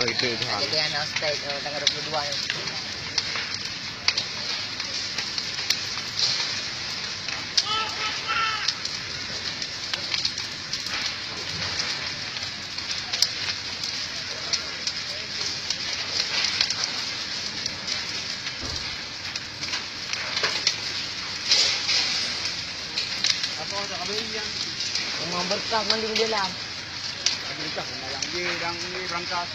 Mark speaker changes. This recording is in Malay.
Speaker 1: Oh itu Tuhan.
Speaker 2: Jadi anak stay tanggal 22 ni.
Speaker 3: Apa dah kabel yang
Speaker 2: Memang berkah mandi di dalam.
Speaker 3: berkah malang dia dan ni rangkas.